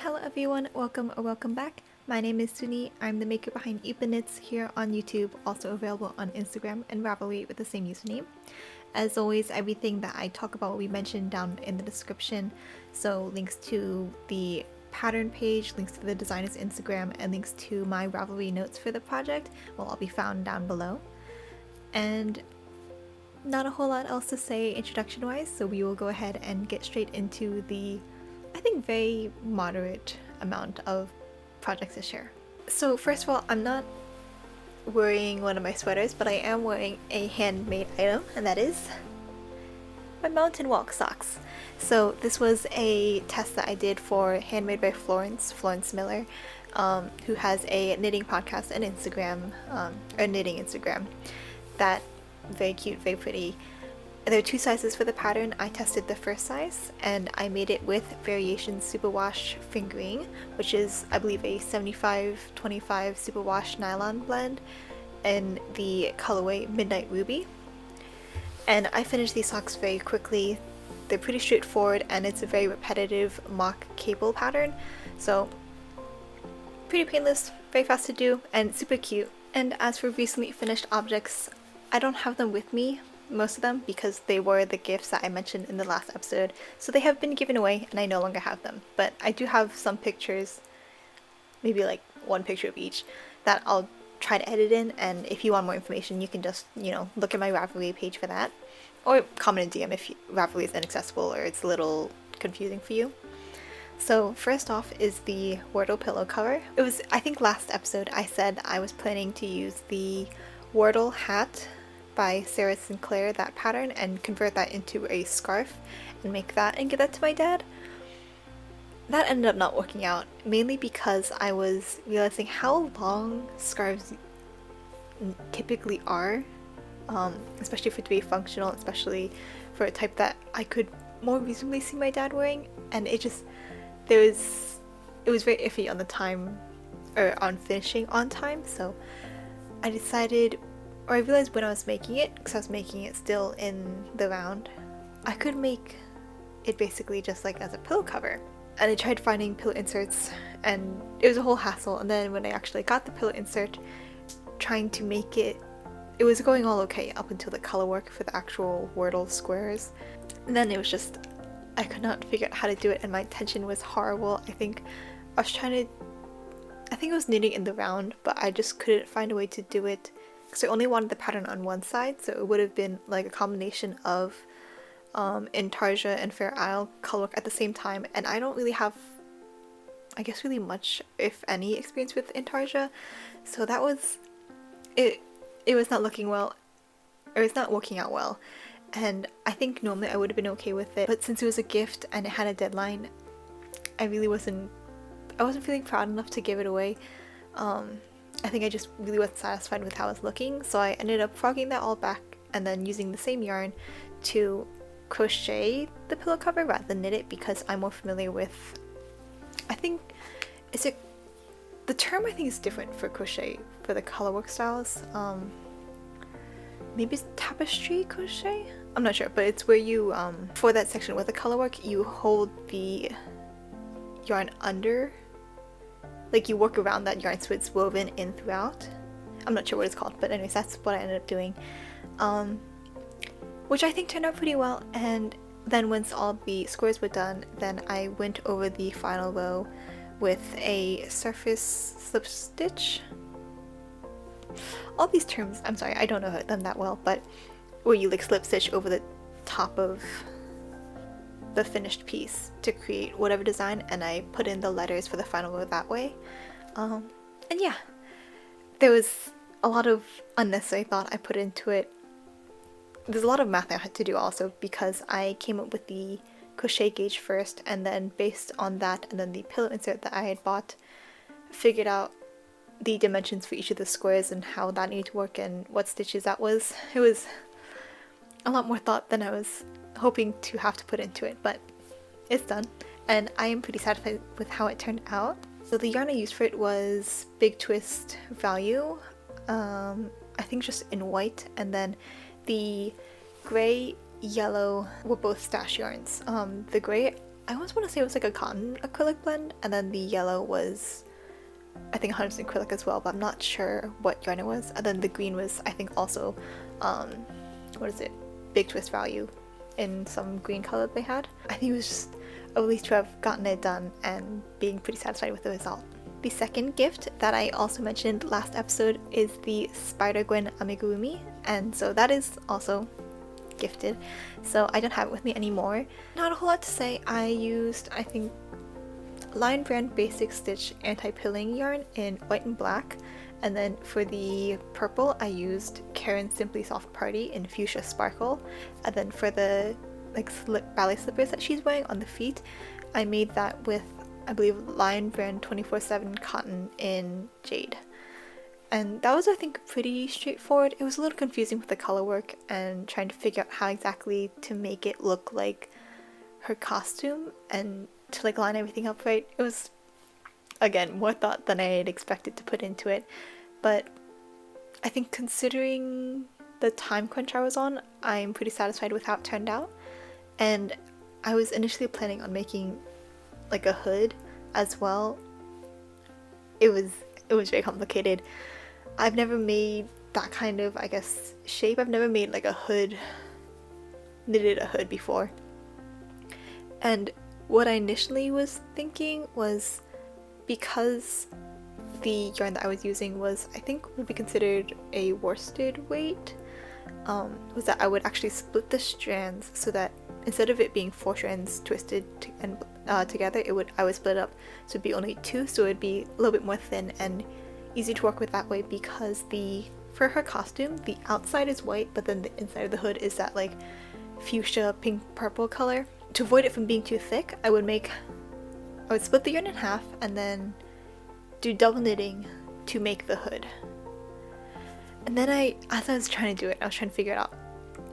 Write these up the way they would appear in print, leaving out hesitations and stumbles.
Hello everyone, welcome or welcome back. My name is Suni. I'm the maker behind ippeun here on YouTube, also available on Instagram and Ravelry with the same username. As always, everything that I talk about will be mentioned down in the description, so links to the pattern page, links to the designer's Instagram, and links to my Ravelry notes for the project will all be found down below. And not a whole lot else to say introduction wise, so we will go ahead and get straight into the I think very moderate amount of projects to share. So first of all, I'm not wearing one of my sweaters, but I am wearing a handmade item, and that is my mountain walk socks. So this was a test that I did for Handmade by Florence Miller, who has a knitting podcast and Instagram, or knitting Instagram. That very cute, very pretty. There are two sizes for the pattern. I tested the first size and I made it with variation superwash fingering, which is I believe a 75-25 superwash nylon blend in the colorway Midnight Ruby. And I finished these socks very quickly. They're pretty straightforward and it's a very repetitive mock cable pattern, so pretty painless, very fast to do, and super cute. And as for recently finished objects, I don't have them with me, most of them, because they were the gifts that I mentioned in the last episode, so they have been given away and I no longer have them. But I do have some pictures, maybe like one picture of each, that I'll try to edit in, and if you want more information you can just, look at my Ravelry page for that, or comment in DM if Ravelry is inaccessible or it's a little confusing for you. So first off is the Wordle pillow cover. It was, I think last episode I said I was planning to use the Wordle hat by Sarah Sinclair, that pattern, and convert that into a scarf and make that and give that to my dad. That ended up not working out, mainly because I was realizing how long scarves typically are, especially for it to be functional, especially for a type that I could more reasonably see my dad wearing, and it was very iffy on the time, or on finishing on time, so I decided, or I realized when I was making it, because I was making it still in the round, I could make it basically just like as a pillow cover. And I tried finding pillow inserts and it was a whole hassle, and then when I actually got the pillow insert, trying to make it, it was going all okay up until the color work for the actual Wordle squares. And then it was just, I could not figure out how to do it and my tension was horrible. I think I was knitting in the round, but I just couldn't find a way to do it because I only wanted the pattern on one side, so it would have been like a combination of Intarsia and Fair Isle color work at the same time, and I don't really have, I guess, really much, if any, experience with Intarsia, so that was it. It was not looking well, or it's not working out well, and I think normally I would have been okay with it, but since it was a gift and it had a deadline, I wasn't feeling proud enough to give it away. I think I just really wasn't satisfied with how it was looking, so I ended up frogging that all back and then using the same yarn to crochet the pillow cover rather than knit it, because I'm more familiar with, the term I think is different for crochet for the colorwork styles. Maybe it's tapestry crochet? I'm not sure, but it's where you, for that section with the colorwork, you hold the yarn under, like you work around that yarn so it's woven in throughout. I'm not sure what it's called, but anyways, that's what I ended up doing, which I think turned out pretty well. And then once all the squares were done, then I went over the final row with a surface slip stitch. All these terms, I'm sorry, I don't know them that well, but where you like slip stitch over the top of the finished piece to create whatever design, and I put in the letters for the final row that way. And yeah, there was a lot of unnecessary thought I put into it. There's a lot of math I had to do also, because I came up with the crochet gauge first, and then based on that and then the pillow insert that I had bought, figured out the dimensions for each of the squares and how that needed to work and what stitches that was. It was a lot more thought than I was hoping to have to put into it, but it's done and I am pretty satisfied with how it turned out. So the yarn I used for it was Big Twist Value, I think just in white, and then the gray, yellow were both stash yarns. The gray I almost want to say it was like a cotton acrylic blend, and then the yellow was I think 100% acrylic as well, but I'm not sure what yarn it was. And then the green was I think also what is it, Big Twist Value in some green color they had. I think it was just a relief to have gotten it done and being pretty satisfied with the result. The second gift that I also mentioned last episode is the Spider Gwen amigurumi, and so that is also gifted, so I don't have it with me anymore. Not a whole lot to say. I used, I think, Lion Brand Basic Stitch anti-pilling yarn in white and black, and then for the purple I used Caron Simply Soft Party in Fuchsia Sparkle, and then for the like ballet slippers that she's wearing on the feet, I made that with, I believe, Lion Brand 24/7 cotton in Jade. And that was, I think, pretty straightforward. It was a little confusing with the color work and trying to figure out how exactly to make it look like her costume and to like line everything up right. It was, again, more thought than I had expected to put into it. But I think considering the time crunch I was on, I'm pretty satisfied with how it turned out. And I was initially planning on making like a hood as well. It was very complicated. I've never made that kind of, I guess, shape. I've never made like a hood, knitted a hood before. And what I initially was thinking was, because the yarn that I was using was, I think, would be considered a worsted weight, was that I would actually split the strands so that instead of it being 4 strands twisted together, I would split it up so it'd be only 2, so it'd be a little bit more thin and easy to work with that way, because for her costume, the outside is white, but then the inside of the hood is that like fuchsia pink purple color. To avoid it from being too thick, I would split the yarn in half and then do double knitting to make the hood. And then as I was trying to do it, I was trying to figure it out.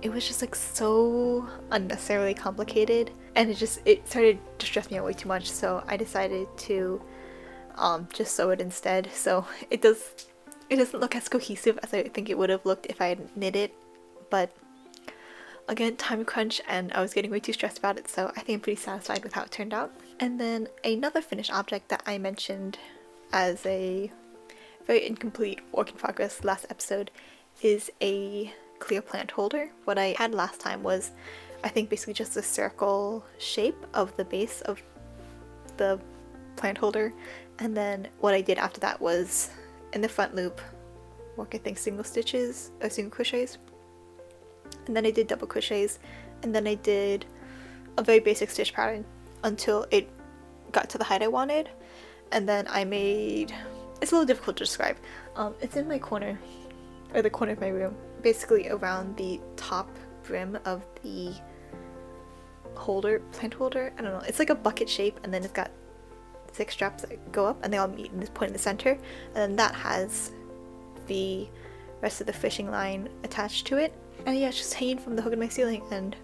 It was just like so unnecessarily complicated, and it started to stress me out way too much, so I decided to just sew it instead. So it doesn't look as cohesive as I think it would have looked if I had knit it, but again, time crunch, and I was getting way too stressed about it, so I think I'm pretty satisfied with how it turned out. And then another finished object that I mentioned as a very incomplete work in progress last episode is a clear plant holder. What I had last time was, I think, basically just a circle shape of the base of the plant holder, and then what I did after that was in the front loop work, I think, single crochets, and then I did double crochets, and then I did a very basic stitch pattern until it got to the height I wanted, and then I made, it's a little difficult to describe, it's in my corner, or the corner of my room, basically around the top brim of the plant holder, I don't know, it's like a bucket shape, and then it's got 6 straps that go up and they all meet in this point in the center, and then that has the rest of the fishing line attached to it. And yeah, it's just hanging from the hook in my ceiling, and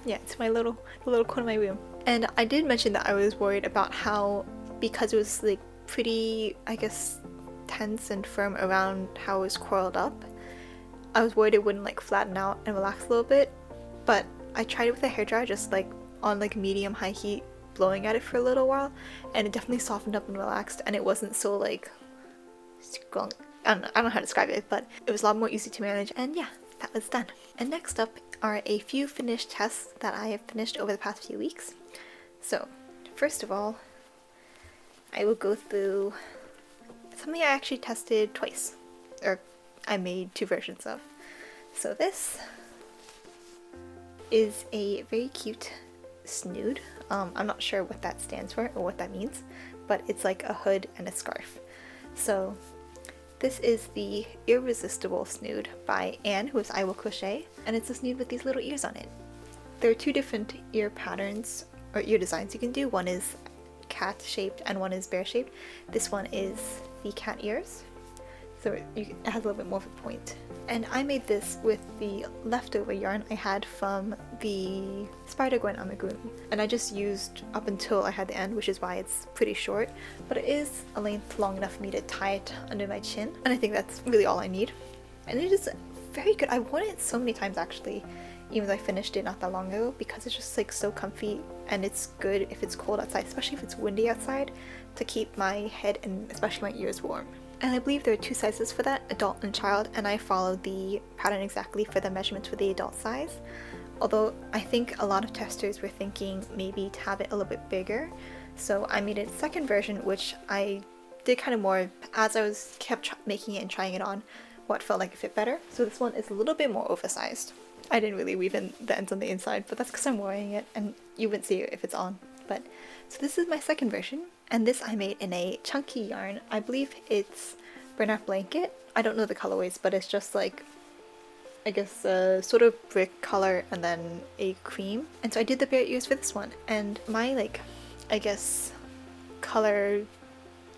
yeah, it's my little corner of my room. And I did mention that I was worried about how, because it was like pretty, I guess, tense and firm around how it was coiled up, I was worried it wouldn't like flatten out and relax a little bit. But I tried it with a hairdryer, just like on like medium high heat, blowing at it for a little while, and it definitely softened up and relaxed, and it wasn't so like, I don't know how to describe it, but it was a lot more easy to manage, and yeah, that was done. And next up are a few finished tests that I have finished over the past few weeks. So first of all, I will go through something I actually tested twice, or I made 2 versions of. So this is a very cute snood. I'm not sure what that stands for or what that means, but it's like a hood and a scarf. So this is the Irresistible Snood by Anne, who is I Will Crochet, and it's a snood with these little ears on it. There are 2 different ear patterns, or ear designs you can do. One is cat shaped and one is bear shaped. This one is the cat ears, so it has a little bit more of a point. And I made this with the leftover yarn I had from the Spider Gwen amigurumi, and I just used up until I had the end, which is why it's pretty short, but it is a length long enough for me to tie it under my chin, and I think that's really all I need. And it is very good. I've worn it so many times actually, even though I finished it not that long ago, because it's just like so comfy and it's good if it's cold outside, especially if it's windy outside, to keep my head and especially my ears warm. And I believe there are 2 sizes for that, adult and child, and I followed the pattern exactly for the measurements for the adult size. Although I think a lot of testers were thinking maybe to have it a little bit bigger, so I made a second version, which I did kind of more as I was kept making it and trying it on what felt like it fit better. So this one is a little bit more oversized. I didn't really weave in the ends on the inside, but that's because I'm wearing it and you wouldn't see it if it's on. But so this is my second version, and this I made in a chunky yarn. I believe it's burnout blanket. I don't know the colorways, but it's just like, I guess a sort of brick color and then a cream. And so I did the bear ears for this one, and my like, I guess, color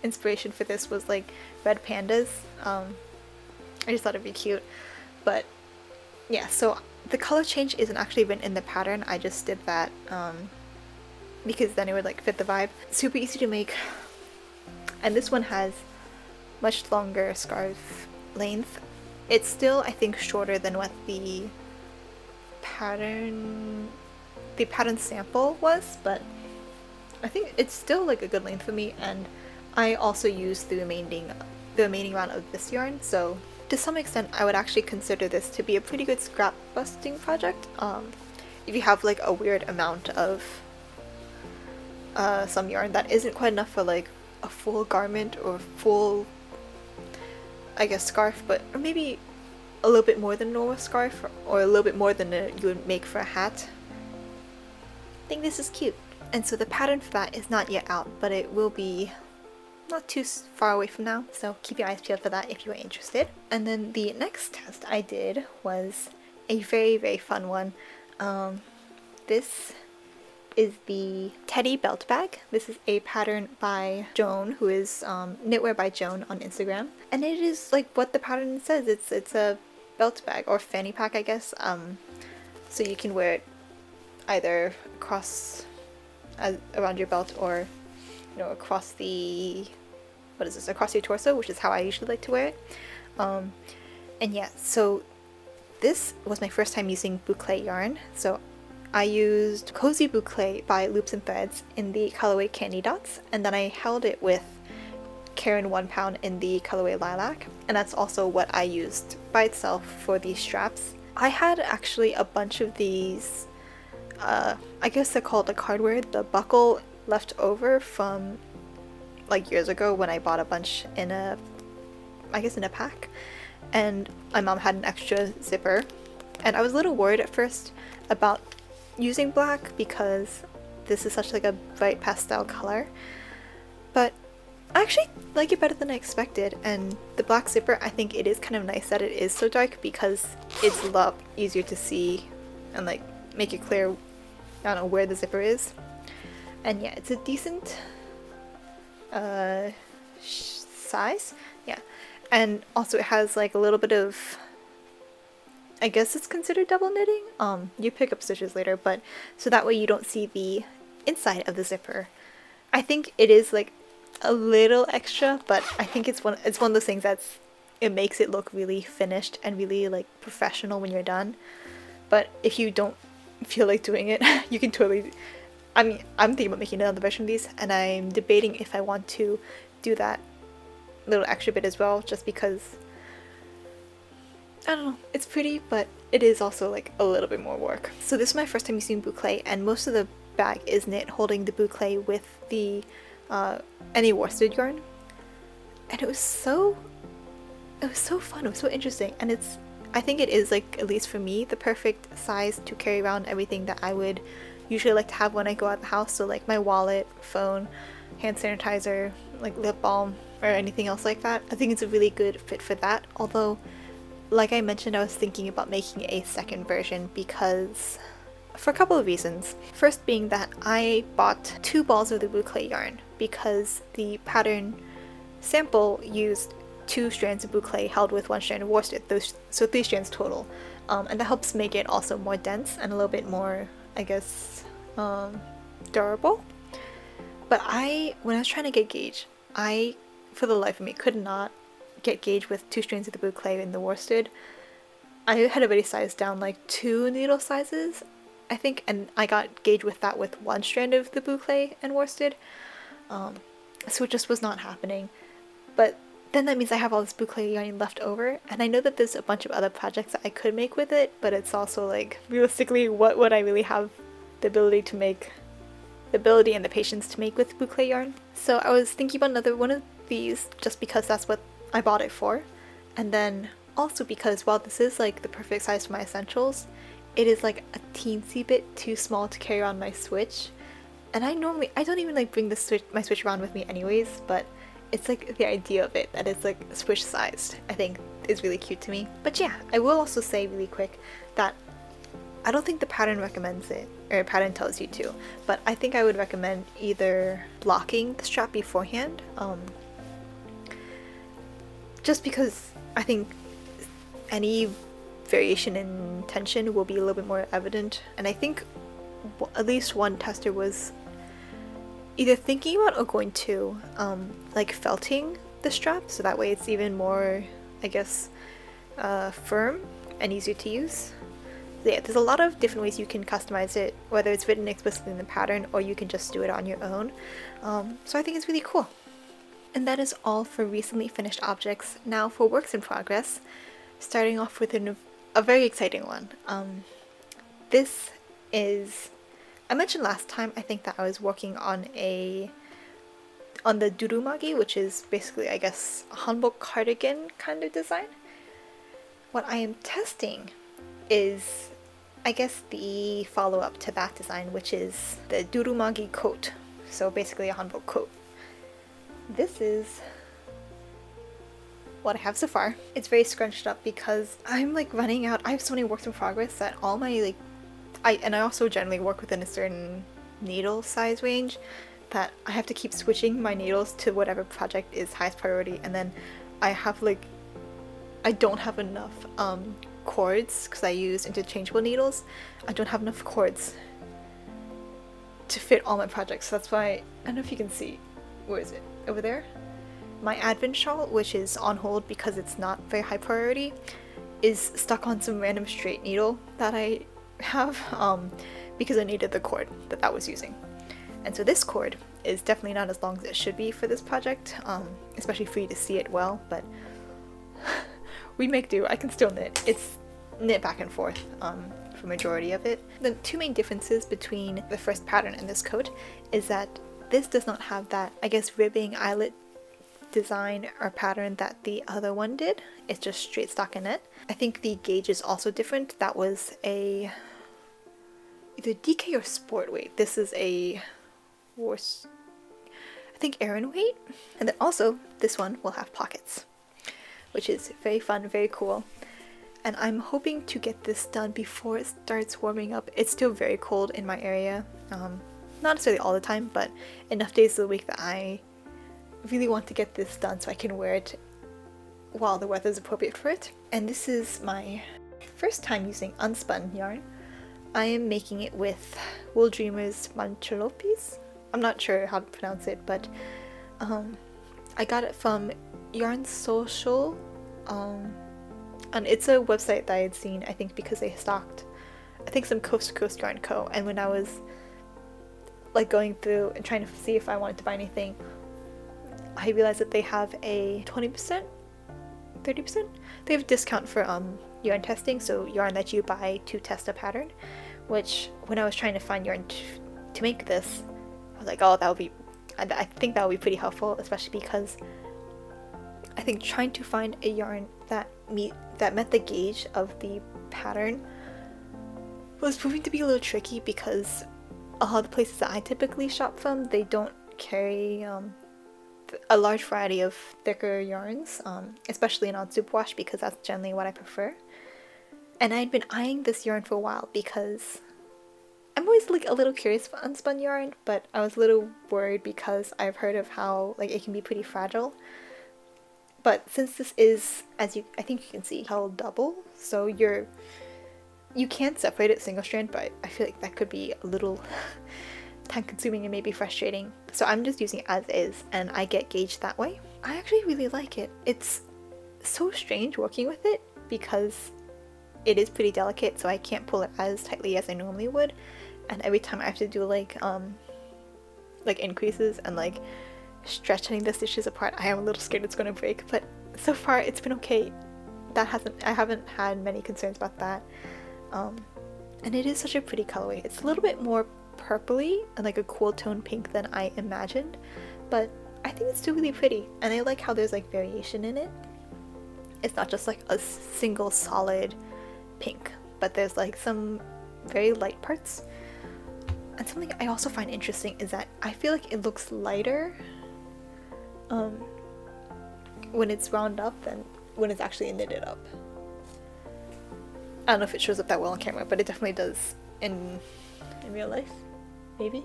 inspiration for this was like red pandas. I just thought it'd be cute. But yeah, so the color change isn't actually even in the pattern. I just did that because then it would like fit the vibe. Super easy to make, and this one has much longer scarf length. It's still, I think, shorter than what the pattern sample was, but I think it's still like a good length for me. And I also used the remaining round of this yarn, so to some extent I would actually consider this to be a pretty good scrap busting project. If you have like a weird amount of some yarn that isn't quite enough for like a full garment or full, I guess, scarf, but or maybe a little bit more than a normal scarf, or a little bit more than you would make for a hat. I think this is cute. And so the pattern for that is not yet out, but it will be not too far away from now, so keep your eyes peeled for that if you are interested. And then the next test I did was a very, very fun one. This is the Teddy Belt Bag. This is a pattern by Joan, who is Knitwear by Joan on Instagram. And it is like what the pattern says. It's a belt bag, or fanny pack, I guess. So you can wear it either across around your belt, or across the, across your torso, which is how I usually like to wear it. And yeah, so this was my first time using boucle yarn. So I used Cozy Boucle by Loops and Threads in the colorway Candy Dots, and then I held it with Caron 1 pound in the colorway Lilac, and that's also what I used by itself for these straps. I had actually a bunch of these, I guess they're called the hardware, the buckle, left over from like years ago when I bought a bunch in a pack, and my mom had an extra zipper, and I was a little worried at first about using black because this is such like a bright pastel color, but I actually like it better than I expected. And the black zipper, I think it is kind of nice that it is so dark, because it's a lot easier to see and like make it clear, I don't know, where the zipper is. And yeah, it's a decent size, yeah. And also it has like a little bit of, I guess it's considered double knitting. You pick up stitches later, but so that way you don't see the inside of the zipper. I think it is like a little extra, but I think it's one of those things it makes it look really finished and really like professional when you're done. But if you don't feel like doing it, you can totally, I mean, I'm thinking about making another version of these, and I'm debating if I want to do that little extra bit as well, just because, I don't know, it's pretty, but it is also like a little bit more work. So this is my first time using boucle, and most of the bag is knit holding the boucle with the any worsted yarn, and it was so fun, it was so interesting, and I think it is, like, at least for me, the perfect size to carry around everything that I would usually like to have when I go out the house. So like my wallet, phone, hand sanitizer, like lip balm, or anything else like that. I think it's a really good fit for that. Although, like I mentioned, I was thinking about making a second version because for a couple of reasons. First being that I bought 2 balls of the boucle yarn because the pattern sample used 2 strands of boucle held with 1 strand of worsted, so 3 strands total, and that helps make it also more dense and a little bit more, I guess, durable. But when I was trying to get gauge, I, for the life of me, could not get gauge with 2 strands of the boucle in the worsted. I had already sized down like 2 needle sizes, I think, and I got gauge with that with one strand of the boucle and worsted, so it just was not happening. But then that means I have all this boucle yarn left over, and I know that there's a bunch of other projects that I could make with it, but it's also like, realistically, what would I really have the ability to make, the ability and the patience to make with boucle yarn? So I was thinking about another one of these just because that's what I bought it for, and then also because while this is like the perfect size for my essentials, it is like a teensy bit too small to carry on my Switch. And I don't even like bring my Switch around with me anyways, but it's like the idea of it, that it's like Switch sized, I think is really cute to me. But yeah, I will also say really quick that I don't think the pattern recommends it, or pattern tells you to, but I think I would recommend either blocking the strap beforehand, just because I think any variation in tension will be a little bit more evident. And I think at least one tester was either thinking about or going to like felting the strap, so that way it's even more, I guess, firm and easier to use. So yeah, there's a lot of different ways you can customize it, whether it's written explicitly in the pattern or you can just do it on your own. So I think it's really cool. And that is all for recently finished objects. Now for works in progress, starting off with a very exciting one. This is, I mentioned last time, I think, that I was working on the durumagi, which is basically, I guess, a hanbok cardigan kind of design. What I am testing is, I guess, the follow-up to that design, which is the durumagi coat. So basically a hanbok coat. This is what I have so far. It's very scrunched up because I'm like running out. I have so many works in progress that all my like, I also generally work within a certain needle size range, that I have to keep switching my needles to whatever project is highest priority, and then I have like, I don't have enough cords because I use interchangeable needles. I don't have enough cords to fit all my projects, so that's why, I don't know if you can see, where is it? Over there? My Advent shawl, which is on hold because it's not very high priority, is stuck on some random straight needle that I have because I needed the cord that was using. And so this cord is definitely not as long as it should be for this project, especially for you to see it well, but we make do. I can still knit. It's knit back and forth for majority of it. The two main differences between the first pattern and this coat is that this does not have that, I guess, ribbing eyelet design or pattern that the other one did. It's just straight stockinette. I think the gauge is also different. That was a either DK or sport weight. This is a I think Aran weight. And then also this one will have pockets, which is very fun, very cool. And I'm hoping to get this done before it starts warming up. It's still very cold in my area. Not necessarily all the time, but enough days of the week that I really want to get this done so I can wear it while the weather is appropriate for it. And this is my first time using unspun yarn. I am making it with Wool Dreamers Manchalopes. I'm not sure how to pronounce it, but I got it from Yarn Social, and it's a website that I had seen, I think, because they stocked, I think, some Coast to Coast Yarn Co. And when I was like going through and trying to see if I wanted to buy anything, I realized that they have a 20%, 30%? They have a discount for yarn testing, so yarn that you buy to test a pattern, which when I was trying to find yarn to make this, I was like, oh, that would be, I think that would be pretty helpful, especially because I think trying to find a yarn that met the gauge of the pattern was proving to be a little tricky, because a lot of the places that I typically shop from, they don't carry a large variety of thicker yarns, especially in on superwash, because that's generally what I prefer. And I'd been eyeing this yarn for a while because I'm always like a little curious for unspun yarn, but I was a little worried because I've heard of how like it can be pretty fragile. But since this is, I think you can see, held double, so you can separate it single strand, but I feel like that could be a little time consuming and maybe frustrating. So I'm just using it as is, and I get gauged that way. I actually really like it. It's so strange working with it because it is pretty delicate, so I can't pull it as tightly as I normally would, and every time I have to do like increases and like stretching the stitches apart, I am a little scared it's gonna break, but so far it's been okay. I haven't had many concerns about that. And it is such a pretty colorway. It's a little bit more purpley and like a cool tone pink than I imagined, but I think it's still really pretty, and I like how there's like variation in it. It's not just like a single solid pink, but there's like some very light parts. And something I also find interesting is that I feel like it looks lighter when it's wound up than when it's actually knitted up. I don't know if it shows up that well on camera, but it definitely does in real life, maybe?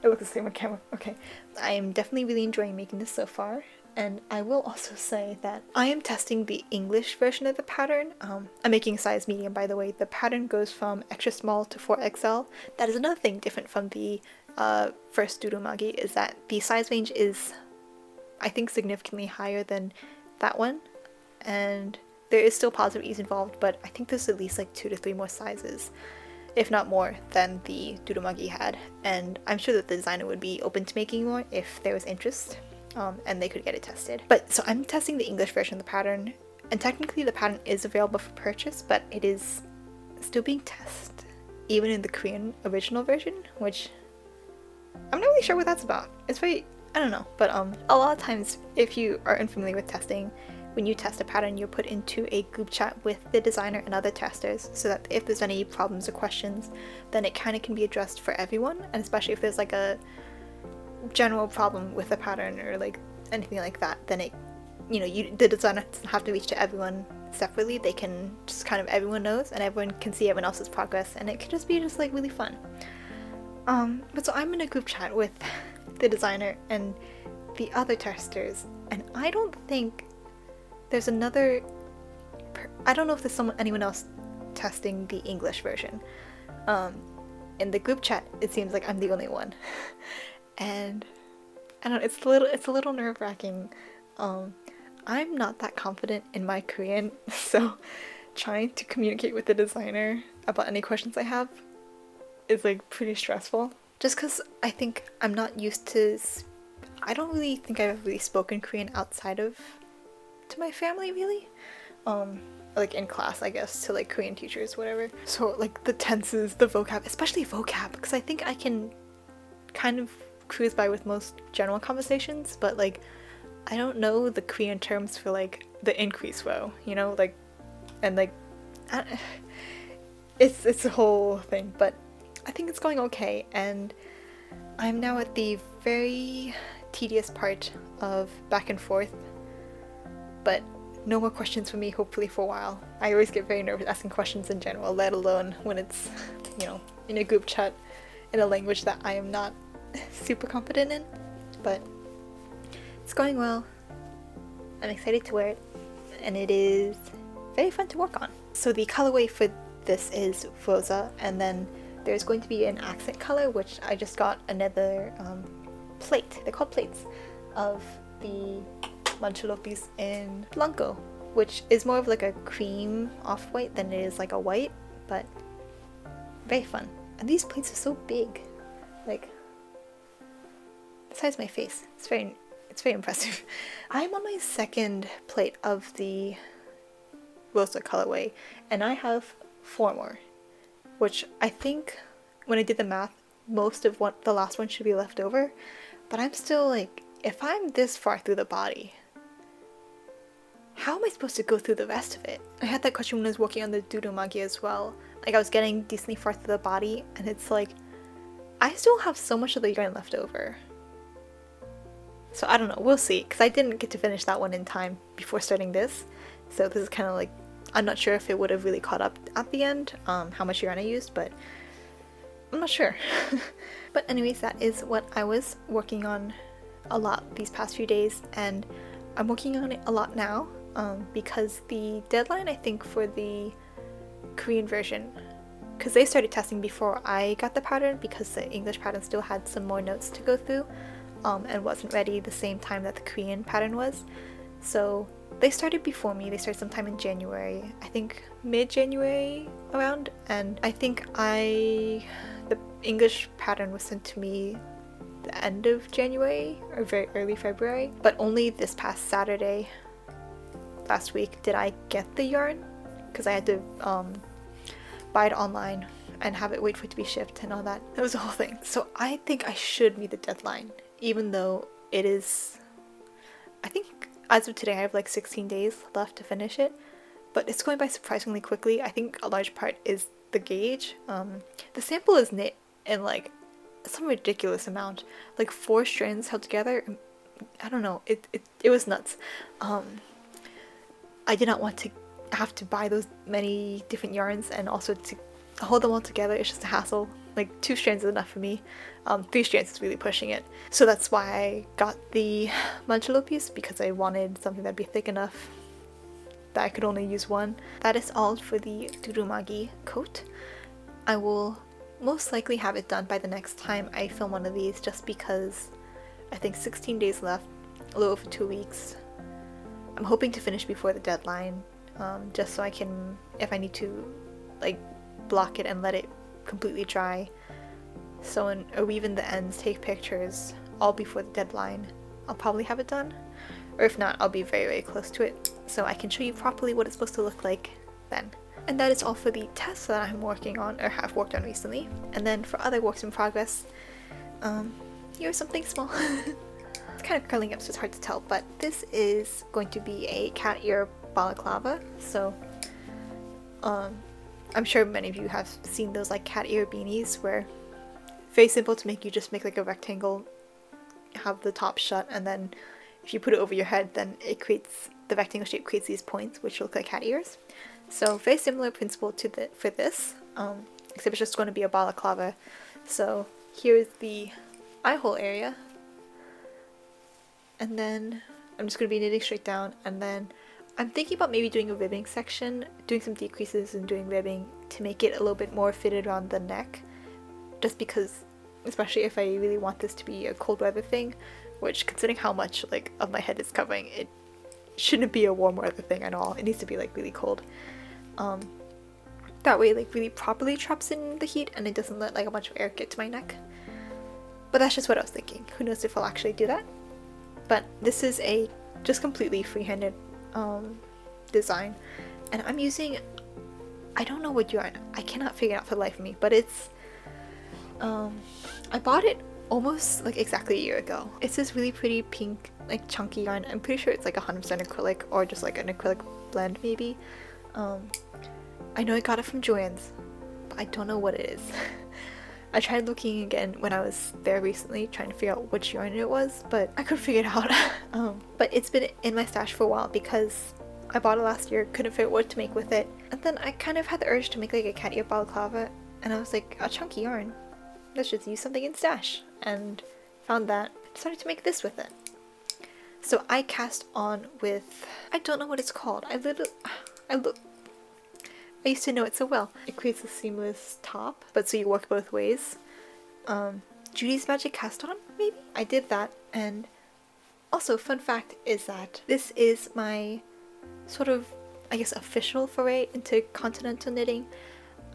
It looks the same on camera. Okay. I am definitely really enjoying making this so far, and I will also say that I am testing the English version of the pattern. I'm making size medium, by the way. The pattern goes from extra small to 4XL. That is another thing different from the first durumagi, is that the size range is, I think, significantly higher than that one, and there is still positive ease involved, but I think there's at least like 2 to 3 more sizes, if not more, than the durumagi had, and I'm sure that the designer would be open to making more if there was interest, and they could get it tested. But so I'm testing the English version of the pattern, and technically the pattern is available for purchase, but it is still being tested, even in the Korean original version, which I'm not really sure what that's about. It's very, I don't know, but a lot of times, if you are unfamiliar with testing, when you test a pattern, you're put into a group chat with the designer and other testers, so that if there's any problems or questions, then it kind of can be addressed for everyone, and especially if there's like a general problem with the pattern or like anything like that, then it, you know, the designer doesn't have to reach to everyone separately. They can just kind of, everyone knows, and everyone can see everyone else's progress, and it can just be like really fun. But so I'm in a group chat with the designer and the other testers, and I don't think there's another, I don't know if there's anyone else testing the English version. In the group chat, it seems like I'm the only one. And I don't know, it's a little nerve-wracking. I'm not that confident in my Korean, so trying to communicate with the designer about any questions I have is like pretty stressful. Just because I think I'm not used to, I don't really think I've really spoken Korean outside of to my family, really. Like in class, I guess, to like Korean teachers, whatever. So like the tenses, the vocab, especially vocab, because I think I can kind of cruise by with most general conversations, but like I don't know the Korean terms for like the increase row, you know, like, and like it's a whole thing, but I think it's going okay, and I'm now at the very tedious part of back and forth, but no more questions from me, hopefully, for a while. I always get very nervous asking questions in general, let alone when it's, you know, in a group chat in a language that I am not super confident in, but it's going well. I'm excited to wear it, and it is very fun to work on. So the colorway for this is Rosa, and then there's going to be an accent color, which I just got another plate, they're called plates, of the Manchalopis in Blanco, which is more of like a cream off-white than it is like a white, but very fun. And these plates are so big, like the size of my face. It's very impressive. I'm on my second plate of the Rosa colorway, and I have 4 more, which I think when I did the math, most of what the last one should be left over, but I'm still like, if I'm this far through the body, how am I supposed to go through the rest of it? I had that question when I was working on the durumagi as well. Like, I was getting decently far through the body, and it's like, I still have so much of the yarn left over. So I don't know, we'll see, because I didn't get to finish that one in time before starting this, so this is kind of like, I'm not sure if it would have really caught up at the end, how much yarn I used, but I'm not sure. But anyways, that is what I was working on a lot these past few days, and I'm working on it a lot now, because the deadline, I think, for the Korean version, because they started testing before I got the pattern, because the English pattern still had some more notes to go through, and wasn't ready the same time that the Korean pattern was. So they started before me. They started sometime in January, I think mid-January around, and I think the English pattern was sent to me the end of January or very early February, but only this past Saturday last week did I get the yarn, because I had to buy it online and have it wait for it to be shipped and all that. That was the whole thing. So I think I should meet the deadline, even though it is, I think as of today I have like 16 days left to finish it, but it's going by surprisingly quickly. I think a large part is the gauge. The sample is knit in like some ridiculous amount, like 4 strands held together. I don't know, it was nuts. I did not want to have to buy those many different yarns, and also to hold them all together, it's just a hassle. Like 2 strands is enough for me. 3 strands is really pushing it. So that's why I got the Manchalo piece, because I wanted something that'd be thick enough that I could only use one. That is all for the durumagi coat. I will most likely have it done by the next time I film one of these, just because I think 16 days left, a little over 2 weeks. I'm hoping to finish before the deadline, just so I can, if I need to, like, block it and let it completely dry, or weave in the ends, take pictures, all before the deadline. I'll probably have it done, or if not, I'll be very, very close to it, so I can show you properly what it's supposed to look like then. And that is all for the test that I'm working on, or have worked on recently. And then for other works in progress, here's something small. It's kind of curling up, so it's hard to tell, but this is going to be a cat ear balaclava. So I'm sure many of you have seen those like cat ear beanies, where very simple to make. You just make like a rectangle, have the top shut, and then if you put it over your head, then it creates, the rectangle shape creates these points which look like cat ears. So very similar principle to for this, except it's just going to be a balaclava. So here's the eye hole area, and then I'm just going to be knitting straight down, and then I'm thinking about maybe doing a ribbing section, doing some decreases and doing ribbing to make it a little bit more fitted around the neck, just because, especially if I really want this to be a cold weather thing, which, considering how much like of my head is covering, it shouldn't be a warm weather thing at all. It needs to be like really cold. That way like really properly traps in the heat and it doesn't let like a bunch of air get to my neck. But that's just what I was thinking. Who knows if I'll actually do that. But this is a just completely free-handed design, and I'm using, I don't know what yarn, I cannot figure it out for the life of me, but it's I bought it almost like exactly a year ago. It's this really pretty pink like chunky yarn. I'm pretty sure it's like 100% acrylic, or just like an acrylic blend maybe. I know I got it from Joann's, but I don't know what it is. I tried looking again when I was there recently, trying to figure out which yarn it was, but I couldn't figure it out. But it's been in my stash for a while because I bought it last year, couldn't figure out what to make with it, and then I kind of had the urge to make like a cat ear balaclava, and I was like, a chunky yarn, let's just use something in stash, and found that, decided to make this with it. So I cast on with, I don't know what it's called, I used to know it so well. It creates a seamless top, but so you work both ways. Judy's Magic Cast On, maybe? I did that, and also fun fact is that this is my sort of, I guess, official foray into continental knitting.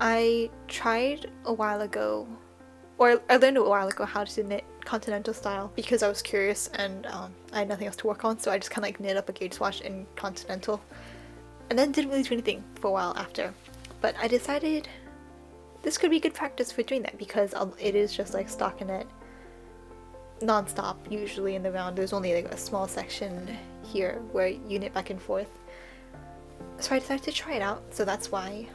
I tried a while ago, or I learned a while ago how to knit continental style because I was curious and I had nothing else to work on, so I just kind of like knit up a gauge swatch in continental. And then didn't really do anything for a while after. But I decided this could be good practice for doing that because it is just like stockinette non-stop usually in the round. There's only like a small section here where you knit back and forth. So I decided to try it out, so that's why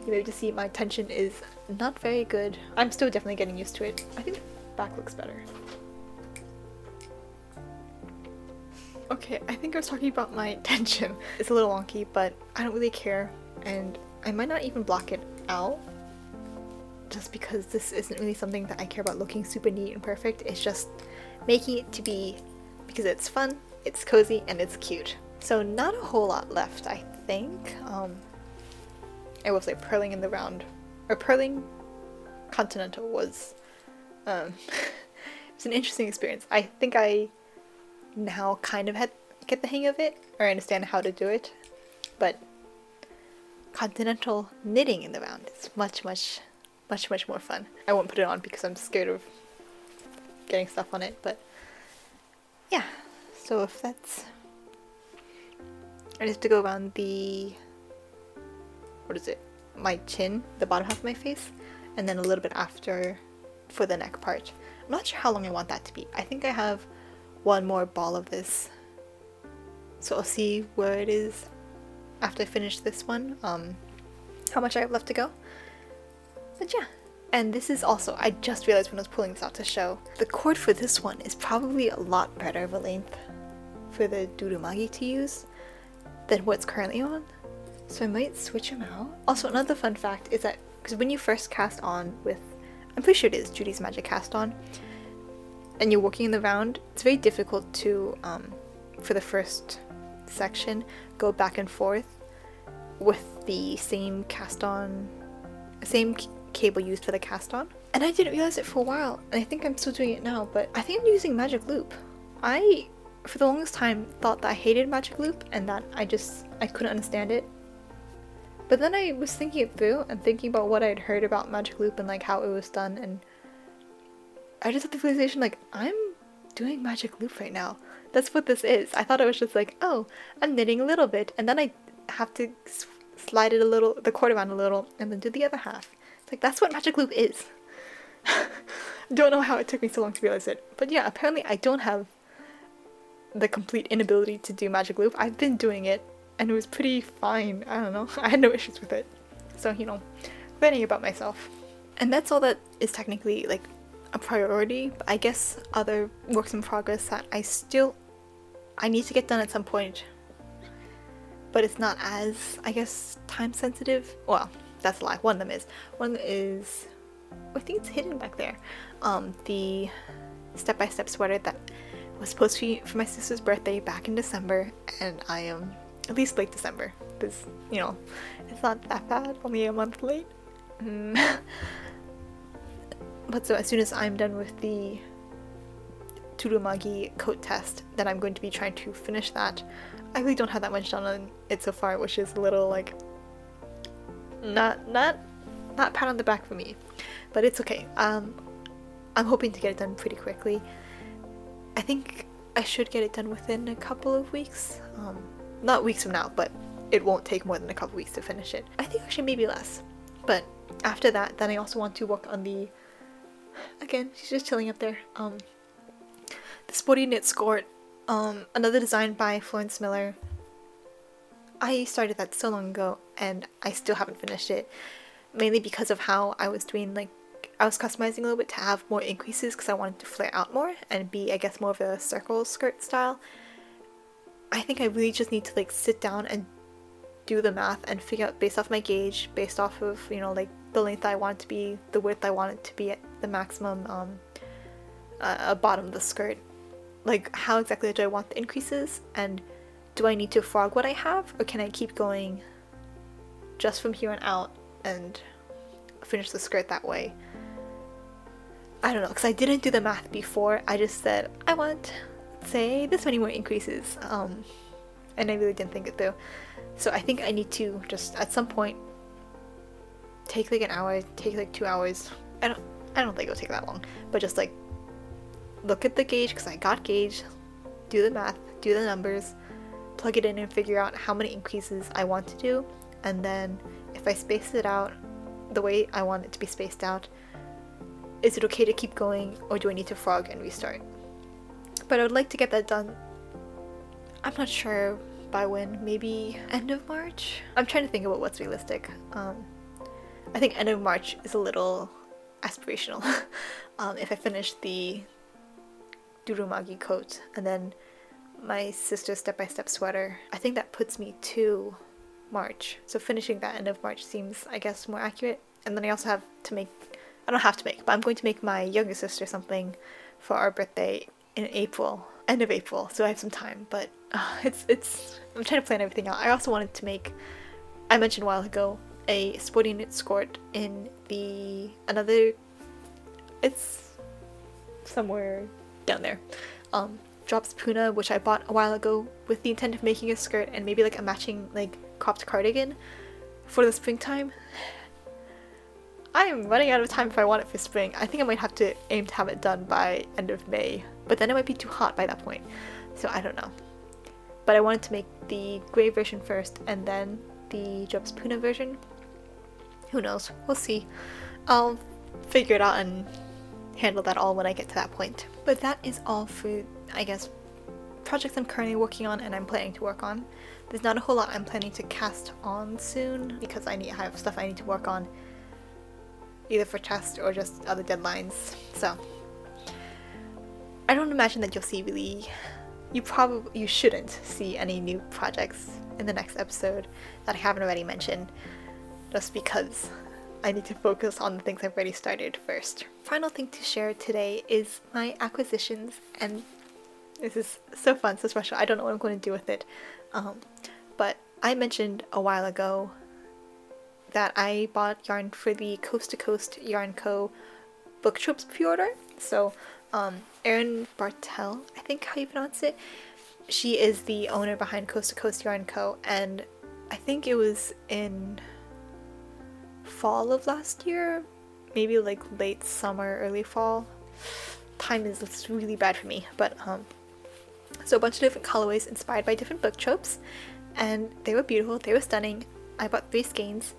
you may just see my tension is not very good. I'm still definitely getting used to it. I think the back looks better. Okay, I think I was talking about my tension. It's a little wonky, but I don't really care, and I might not even block it out just because this isn't really something that I care about looking super neat and perfect. It's just making it to be, because it's fun, it's cozy, and it's cute. So not a whole lot left, I think. I will say purling in the round, or purling continental was it's an interesting experience. I think I now kind of get the hang of it or understand how to do it, but continental knitting in the round is much more fun. I won't put it on because I'm scared of getting stuff on it, but yeah. So if that's, I just have to go around the, what is it, my chin, the bottom half of my face, and then a little bit after for the neck part. I'm not sure how long I want that to be. I think I have one more ball of this, so I'll see where it is after I finish this one, how much I have left to go. But yeah, and this is also, I just realized when I was pulling this out to show, the cord for this one is probably a lot better of a length for the durumagi to use than what's currently on, so I might switch them out. Also, another fun fact is that, because when you first cast on with, I'm pretty sure it is Judy's Magic Cast On, and you're working in the round, it's very difficult to, for the first section, go back and forth with the same cast on, same cable used for the cast on. And I didn't realize it for a while, and I think I'm still doing it now, but I think I'm using Magic Loop. I, for the longest time, thought that I hated Magic Loop and that I couldn't understand it. But then I was thinking it through and thinking about what I'd heard about Magic Loop and like how it was done, and I just had the realization like, I'm doing Magic Loop right now. That's what this is. I thought it was just like, oh, I'm knitting a little bit, and then I have to slide it a little, the cord around a little, and then do the other half. It's like, that's what Magic Loop is. Don't know how it took me so long to realize it. But yeah, apparently I don't have the complete inability to do Magic Loop. I've been doing it, and it was pretty fine. I don't know. I had no issues with it. So, you know, learning about myself. And that's all that is technically, like, a priority. But I guess other works in progress that I need to get done at some point. But it's not as, I guess, time sensitive. Well, that's a lie. One of them is. One is, I think it's hidden back there. The step-by-step sweater that was supposed to be for my sister's birthday back in December, and I am at least late December, because, you know, it's not that bad, only a month late. But so as soon as I'm done with the durumagi coat test, then I'm going to be trying to finish that. I really don't have that much done on it so far, which is a little, like, not pat on the back for me, but it's okay. I'm hoping to get it done pretty quickly. I think I should get it done within a couple of weeks. Not weeks from now, but it won't take more than a couple weeks to finish it. I think actually maybe less. But after that, then I also want to work on the, again, she's just chilling up there, the Sporty Knit Skort, another design by Florence Miller. I started that so long ago, and I still haven't finished it, mainly because of how I was doing, like, I was customizing a little bit to have more increases because I wanted to flare out more and be, I guess, more of a circle skirt style. I think I really just need to, like, sit down and do the math and figure out, based off my gauge, based off of, you know, like, the length I want it to be, the width I want it to be at the maximum bottom of the skirt. Like, how exactly do I want the increases, and do I need to frog what I have, or can I keep going just from here on out and finish the skirt that way? I don't know, because I didn't do the math before. I just said, I want, say, this many more increases, and I really didn't think it through. So I think I need to just, at some point, take like an hour, take like 2 hours. I don't think it'll take that long, but just like look at the gauge, because I got gauge, do the math, do the numbers, plug it in and figure out how many increases I want to do, and then if I space it out the way I want it to be spaced out, is it okay to keep going, or do I need to frog and restart? But I would like to get that done. I'm not sure by when, maybe end of March? I'm trying to think about what's realistic. I think end of March is a little aspirational. If I finish the durumagi coat and then my sister's step-by-step sweater, I think that puts me to March. So finishing that end of March seems, I guess, more accurate. And then I also have to make, I don't have to make, but I'm going to make my younger sister something for our birthday in April, end of April, so I have some time, but I'm trying to plan everything out. I also wanted to make, I mentioned a while ago, a sporty knit skort in the, it's somewhere down there, drops puna, which I bought a while ago with the intent of making a skirt and maybe like a matching like cropped cardigan for the springtime. I am running out of time if I want it for spring. I think I might have to aim to have it done by end of May, but then it might be too hot by that point, so I don't know. But I wanted to make the grey version first and then the drops puna version. Who knows? We'll see. I'll figure it out and handle that all when I get to that point. But that is all for, I guess, projects I'm currently working on and I'm planning to work on. There's not a whole lot I'm planning to cast on soon because I have stuff I need to work on, either for test or just other deadlines. So I don't imagine that you'll see you shouldn't see any new projects in the next episode that I haven't already mentioned, just because I need to focus on the things I've already started first. Final thing to share today is my acquisitions, and this is so fun, so special. I don't know what I'm going to do with it, but I mentioned a while ago that I bought yarn for the Coast to Coast Yarn Co. Book Tropes pre-order. So Erin Bartel, I think how you pronounce it, she is the owner behind Coast to Coast Yarn Co. And I think it was in fall of last year, maybe like late summer, early fall. Time is really bad for me, but so a bunch of different colorways inspired by different book tropes, and they were beautiful, they were stunning. I bought 3 skeins.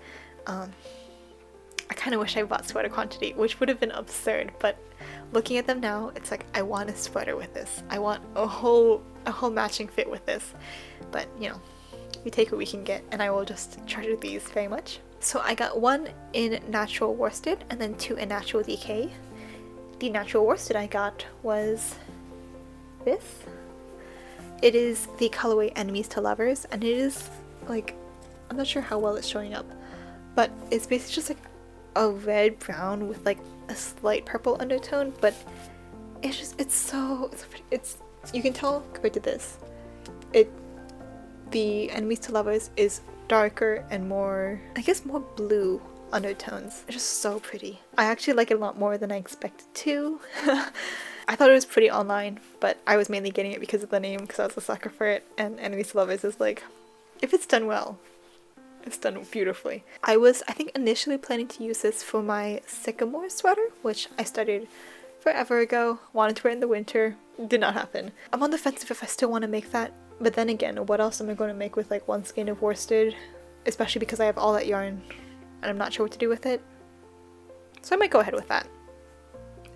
I kind of wish I bought sweater quantity, which would have been absurd, but looking at them now, it's like I want a sweater with this. I want a whole matching fit with this. But you know, we take what we can get, and I will just treasure these very much. So I got 1 in natural worsted and then 2 in natural DK. The natural worsted I got was this. It is the colorway Enemies to Lovers, and it is like, I'm not sure how well it's showing up, but it's basically just like a red brown with like a slight purple undertone, but it's you can tell compared to this, the Enemies to Lovers is darker and more, I guess, more blue undertones. It's just so pretty. I actually like it a lot more than I expected to. I thought it was pretty online, but I was mainly getting it because of the name, because I was a sucker for it, and Enemies to Lovers is like, if it's done well, it's done beautifully. I think initially planning to use this for my sycamore sweater, which I started forever ago. Wanted to wear it in the winter. Did not happen. I'm on the fence if I still want to make that, but then again, what else am I going to make with like 1 skein of worsted? Especially because I have all that yarn and I'm not sure what to do with it. So I might go ahead with that.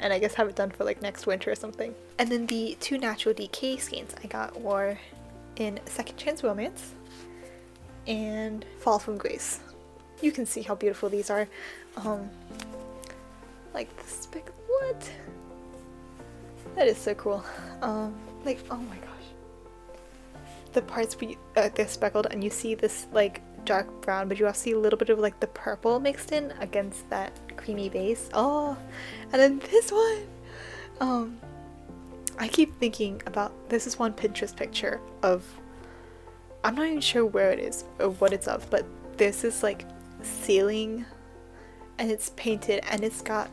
And I guess have it done for like next winter or something. And then the 2 natural DK skeins I got were in Second Chance Romance and Fall from Grace. You can see how beautiful these are. Like the speck. What? That is so cool. Like, oh my gosh. The parts they're speckled, and you see this like dark brown, but you also see a little bit of like the purple mixed in against that creamy base. Oh, and then this one. I keep thinking about, this is one Pinterest picture of, I'm not even sure where it is or what it's of, but there's this like ceiling and it's painted and it's got,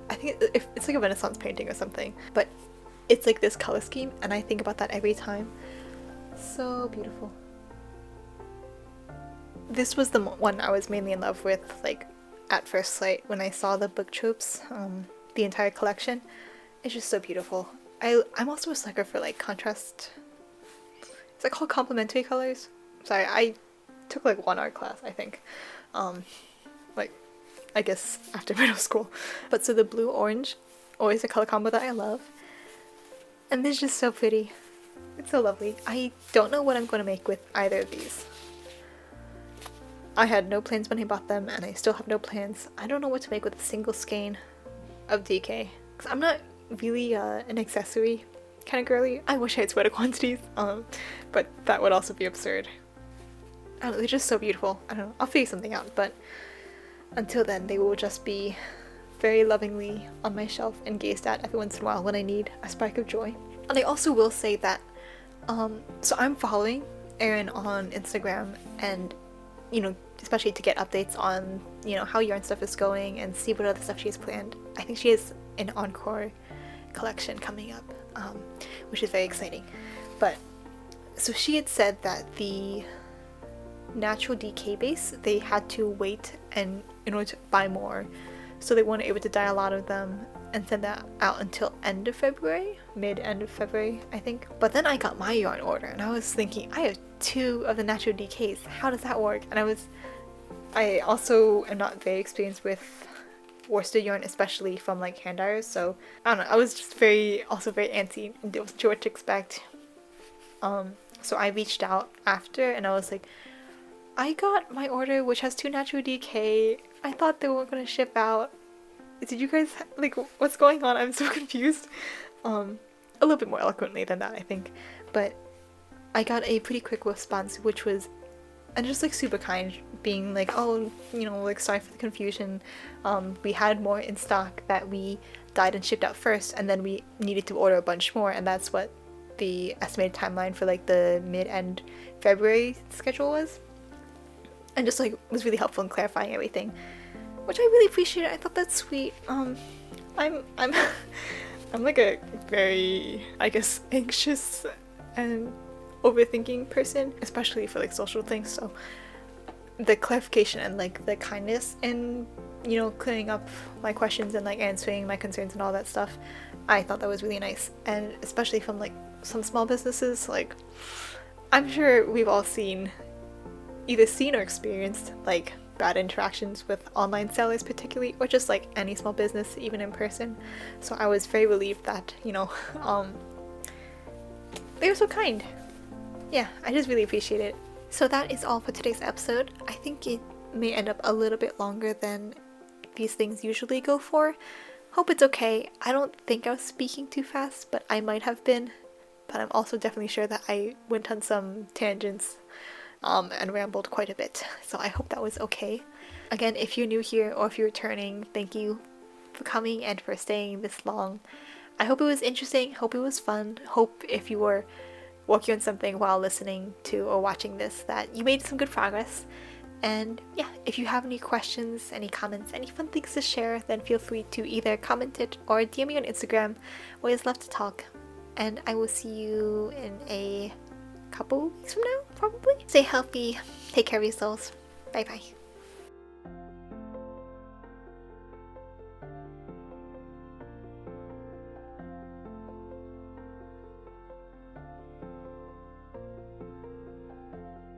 I think it's like a Renaissance painting or something, but it's like this color scheme, and I think about that every time. So beautiful. This was the one I was mainly in love with, like at first sight, when I saw the book tropes, the entire collection. It's just so beautiful. I'm also a sucker for like contrast. Is that called complementary colors? Sorry, I took like 1 art class, I think. Like, I guess after middle school. But so the blue-orange, always a color combo that I love. And it's just so pretty. It's so lovely. I don't know what I'm going to make with either of these. I had no plans when I bought them, and I still have no plans. I don't know what to make with a single skein of DK. 'Cause I'm not really an accessory kind of girly. I wish I had sweater quantities, but that would also be absurd. I don't know, they're just so beautiful. I don't know, I'll figure something out, but until then they will just be very lovingly on my shelf and gazed at every once in a while when I need a spark of joy. And I also will say that, so I'm following Erin on Instagram, and you know, especially to get updates on, you know, how yarn stuff is going and see what other stuff she has planned. I think she has an encore collection coming up. which is very exciting. But so she had said that the natural DK base, they had to wait and in order to buy more, so they weren't able to dye a lot of them and send that out until end of February, end of February, I think. But then I got my yarn order and I was thinking, I have 2 of the natural DKs, how does that work? And I also am not very experienced with worsted yarn, especially from like hand dyers, so I don't know, I was just very antsy and wasn't sure what to expect. So I reached out after and I was like, I got my order which has 2 natural DK, I thought they weren't going to ship out. Did you guys, like, what's going on? I'm so confused. A little bit more eloquently than that, I think, but I got a pretty quick response, which was, and just like super kind, being like, oh, you know, like, sorry for the confusion, we had more in stock that we dyed and shipped out first, and then we needed to order a bunch more, and that's what the estimated timeline for like the mid-end February schedule was. And just like was really helpful in clarifying everything, which I really appreciated. I thought that's sweet. I'm like a very, I guess, anxious and overthinking person, especially for like social things, so the clarification and like the kindness and, you know, clearing up my questions and like answering my concerns and all that stuff, I thought that was really nice. And especially from like some small businesses, like I'm sure we've all either seen or experienced like bad interactions with online sellers particularly, or just like any small business, even in person. So I was very relieved that, you know, they were so kind. Yeah, I just really appreciate it. So that is all for today's episode. I think it may end up a little bit longer than these things usually go for. Hope it's okay. I don't think I was speaking too fast, but I might have been. But I'm also definitely sure that I went on some tangents and rambled quite a bit. So I hope that was okay. Again, if you're new here or if you're returning, thank you for coming and for staying this long. I hope it was interesting. Hope it was fun. Hope if you were working on something while listening to or watching this that you made some good progress. And yeah, if you have any questions, any comments, any fun things to share, then feel free to either comment it or DM me on Instagram. Always love to talk. And I will see you in a couple weeks from now, probably. Stay healthy, take care of yourselves. Bye bye.